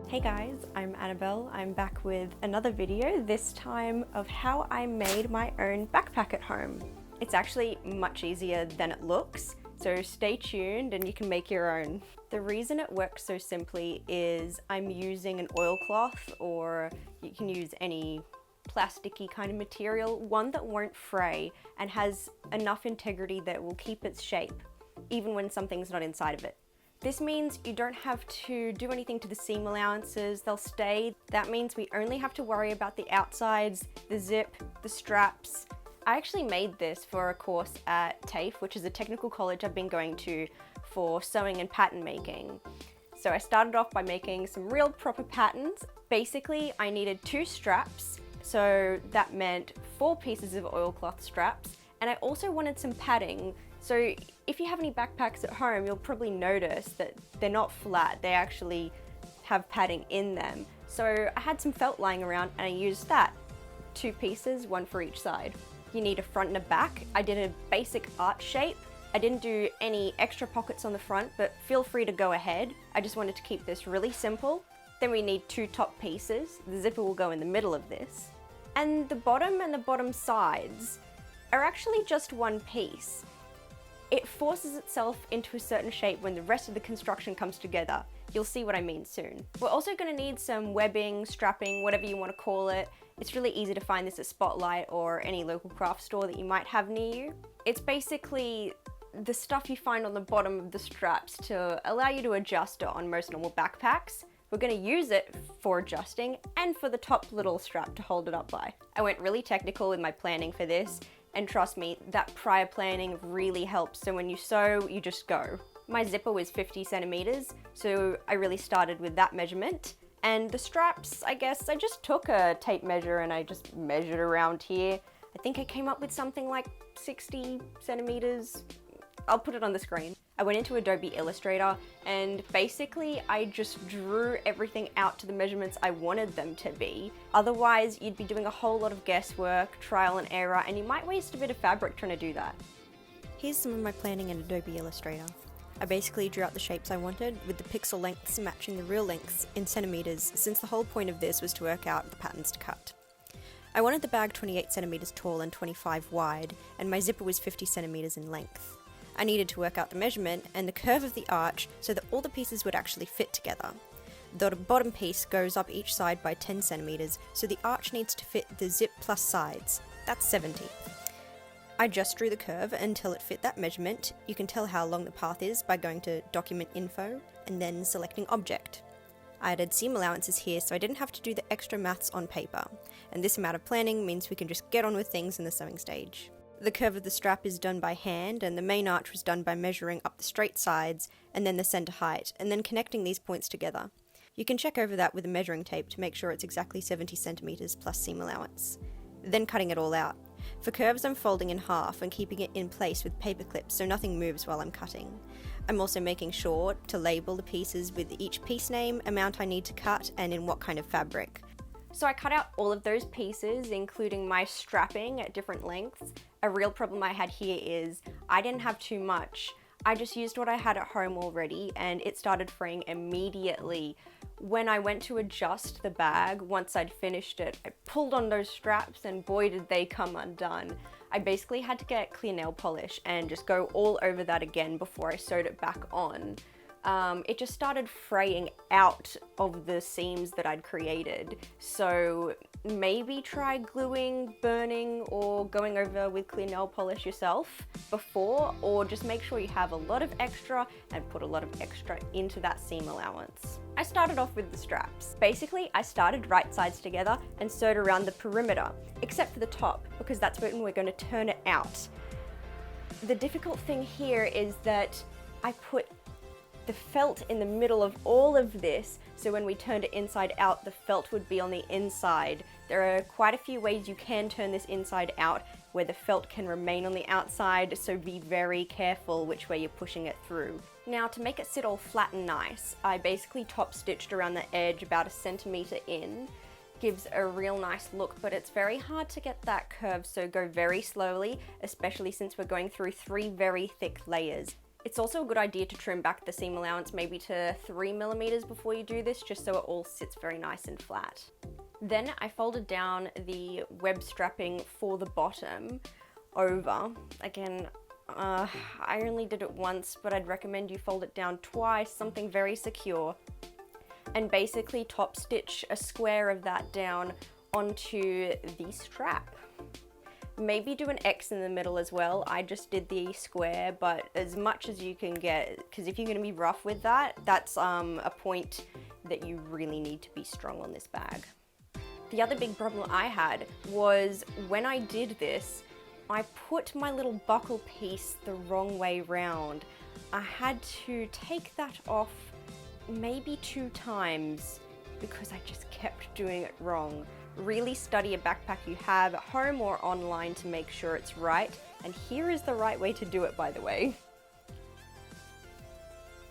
Hey guys, I'm Annabelle. I'm back with another video, this time of how I made my own backpack at home. It's actually much easier than it looks, so stay tuned and you can make your own. The reason it works so simply is I'm using an oilcloth, or you can use any plasticky kind of material, one that won't fray and has enough integrity that will keep its shape, even when something's not inside of it. This means you don't have to do anything to the seam allowances, they'll stay. That means we only have to worry about the outsides, the zip, the straps. I actually made this for a course at TAFE, which is a technical college I've been going to for sewing and pattern making. So I started off by making some real proper patterns. Basically, I needed 2 straps, so that meant 4 pieces of oilcloth straps, and I also wanted some padding. So if you have any backpacks at home, you'll probably notice that they're not flat, they actually have padding in them. So I had some felt lying around and I used that. 2 pieces, 1 for each side. You need a front and a back. I did a basic arch shape. I didn't do any extra pockets on the front, but feel free to go ahead. I just wanted to keep this really simple. Then we need 2 top pieces. The zipper will go in the middle of this. And the bottom and the bottom sides are actually just 1 piece. It forces itself into a certain shape when the rest of the construction comes together. You'll see what I mean soon. We're also going to need some webbing, strapping, whatever you want to call it. It's really easy to find this at Spotlight or any local craft store that you might have near you. It's basically the stuff you find on the bottom of the straps to allow you to adjust it on most normal backpacks. We're going to use it for adjusting and for the top little strap to hold it up by. I went really technical in my planning for this. And trust me, that prior planning really helps, so when you sew, you just go. My zipper was 50 centimeters, so I really started with that measurement. And the straps, I guess, I just took a tape measure and I just measured around here. I think I came up with something like 60 centimeters. I'll put it on the screen. I went into Adobe Illustrator and basically I just drew everything out to the measurements I wanted them to be. Otherwise, you'd be doing a whole lot of guesswork, trial and error, and you might waste a bit of fabric trying to do that. Here's some of my planning in Adobe Illustrator. I basically drew out the shapes I wanted, with the pixel lengths matching the real lengths in centimeters, since the whole point of this was to work out the patterns to cut. I wanted the bag 28 centimeters tall and 25 wide, and my zipper was 50 centimeters in length. I needed to work out the measurement and the curve of the arch so that all the pieces would actually fit together. The bottom piece goes up each side by 10 centimeters, so the arch needs to fit the zip plus sides. That's 70. I just drew the curve until it fit that measurement. You can tell how long the path is by going to Document Info and then selecting Object. I added seam allowances here so I didn't have to do the extra maths on paper, and this amount of planning means we can just get on with things in the sewing stage. The curve of the strap is done by hand, and the main arch was done by measuring up the straight sides and then the center height, and then connecting these points together. You can check over that with a measuring tape to make sure it's exactly 70 centimeters plus seam allowance. Then cutting it all out. For curves, I'm folding in half and keeping it in place with paper clips so nothing moves while I'm cutting. I'm also making sure to label the pieces with each piece name, amount I need to cut, and in what kind of fabric. So I cut out all of those pieces, including my strapping at different lengths. A real problem I had here is I didn't have too much. I just used what I had at home already and it started fraying immediately. When I went to adjust the bag, once I'd finished it, I pulled on those straps and boy did they come undone. I basically had to get clear nail polish and just go all over that again before I sewed it back on. It just started fraying out of the seams that I'd created. So maybe try gluing, burning, or going over with clear nail polish yourself before, or just make sure you have a lot of extra and put a lot of extra into that seam allowance. I started off with the straps. Basically, I started right sides together and sewed around the perimeter, except for the top, because that's when we're going to turn it out. The difficult thing here is that I put the felt in the middle of all of this, so when we turned it inside out, the felt would be on the inside. There are quite a few ways you can turn this inside out where the felt can remain on the outside, so be very careful which way you're pushing it through. Now, to make it sit all flat and nice, I basically top stitched around the edge about 1 centimeter in. Gives a real nice look, but it's very hard to get that curve, so go very slowly, especially since we're going through 3 very thick layers. It's also a good idea to trim back the seam allowance maybe to 3mm before you do this, just so it all sits very nice and flat. Then I folded down the web strapping for the bottom over. Again, I only did it once, but I'd recommend you fold it down twice, something very secure, and basically top stitch a square of that down onto the strap. Maybe do an X in the middle as well. I just did the square, but as much as you can get, because if you're going to be rough with that, that's a point that you really need to be strong on this bag. The other big problem I had was when I did this, I put my little buckle piece the wrong way round. I had to take that off maybe 2 times because I just kept doing it wrong. Really study a backpack you have at home or online to make sure it's right. And here is the right way to do it, by the way.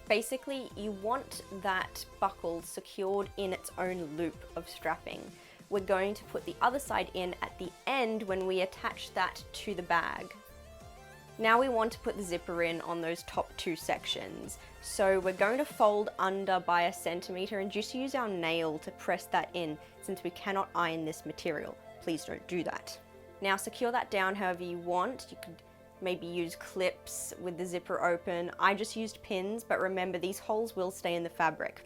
Basically, you want that buckle secured in its own loop of strapping. We're going to put the other side in at the end when we attach that to the bag. Now we want to put the zipper in on those top 2 sections. So we're going to fold under by 1 centimeter and just use our nail to press that in, since we cannot iron this material. Please don't do that. Now secure that down however you want. You could maybe use clips with the zipper open. I just used pins, but remember these holes will stay in the fabric.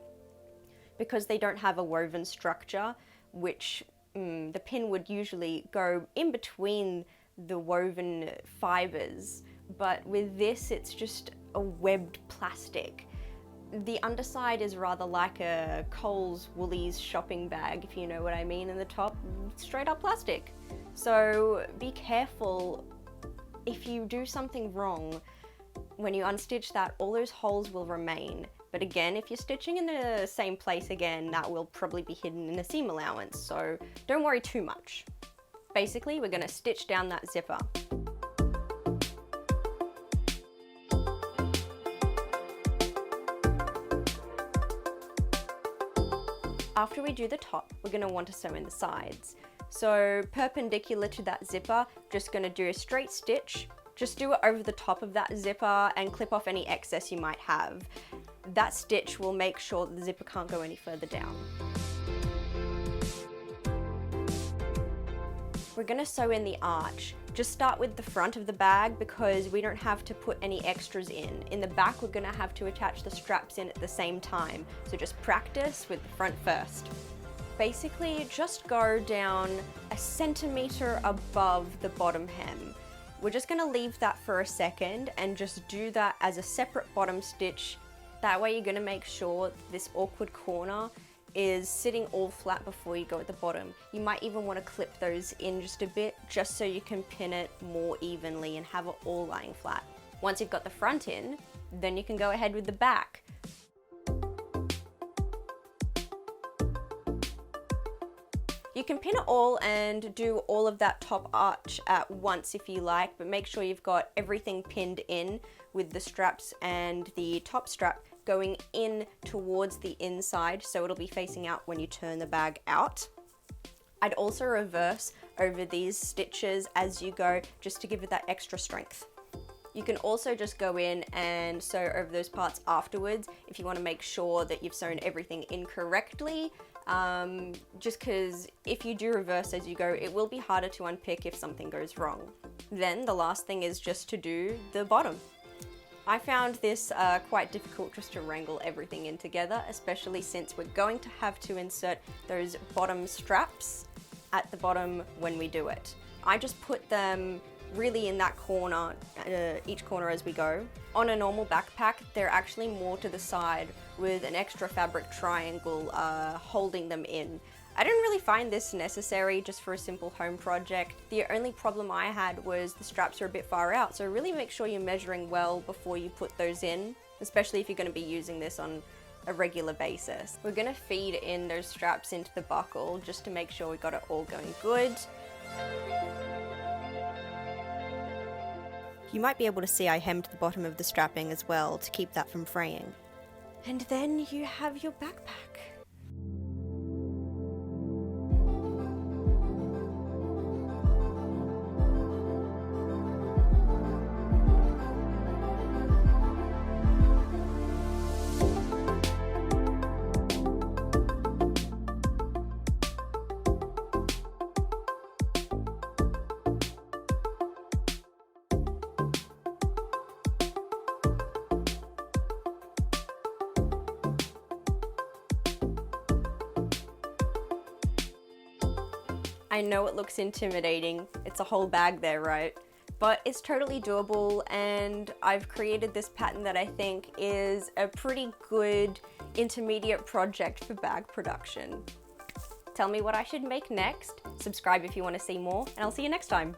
Because they don't have a woven structure, which the pin would usually go in between the woven fibers, but with this it's just a webbed plastic. The underside is rather like a Coles Woolies shopping bag, if you know what I mean, and the top straight up plastic. So be careful. If you do something wrong, when you unstitch that, all those holes will remain. But again, if you're stitching in the same place again, that will probably be hidden in a seam allowance, so don't worry too much. Basically, we're going to stitch down that zipper. After we do the top, we're going to want to sew in the sides. So perpendicular to that zipper, just going to do a straight stitch. Just do it over the top of that zipper and clip off any excess you might have. That stitch will make sure that the zipper can't go any further down. We're going to sew in the arch. Just start with the front of the bag because we don't have to put any extras in. In the back, we're going to have to attach the straps in at the same time. So just practice with the front first. Basically, just go down 1 centimeter above the bottom hem. We're just going to leave that for a second and just do that as a separate bottom stitch. That way you're going to make sure this awkward corner is sitting all flat before you go at the bottom. You might even want to clip those in just a bit, just so you can pin it more evenly and have it all lying flat. Once you've got the front in, then you can go ahead with the back. You can pin it all and do all of that top arch at once if you like, but make sure you've got everything pinned in with the straps and the top strap going in towards the inside, so it'll be facing out when you turn the bag out. I'd also reverse over these stitches as you go, just to give it that extra strength. You can also just go in and sew over those parts afterwards if you want to make sure that you've sewn everything in correctly. Just because if you do reverse as you go, it will be harder to unpick if something goes wrong. Then the last thing is just to do the bottom. I found this quite difficult just to wrangle everything in together, especially since we're going to have to insert those bottom straps at the bottom when we do it. I just put them really in that corner, each corner as we go. On a normal backpack, they're actually more to the side with an extra fabric triangle holding them in. I didn't really find this necessary just for a simple home project. The only problem I had was the straps are a bit far out, so really make sure you're measuring well before you put those in, especially if you're going to be using this on a regular basis. We're going to feed in those straps into the buckle just to make sure we got it all going good. You might be able to see I hemmed the bottom of the strapping as well to keep that from fraying. And then you have your backpack. I know it looks intimidating. It's a whole bag there, right? But it's totally doable, and I've created this pattern that I think is a pretty good intermediate project for bag production. Tell me what I should make next, subscribe if you want to see more, and I'll see you next time.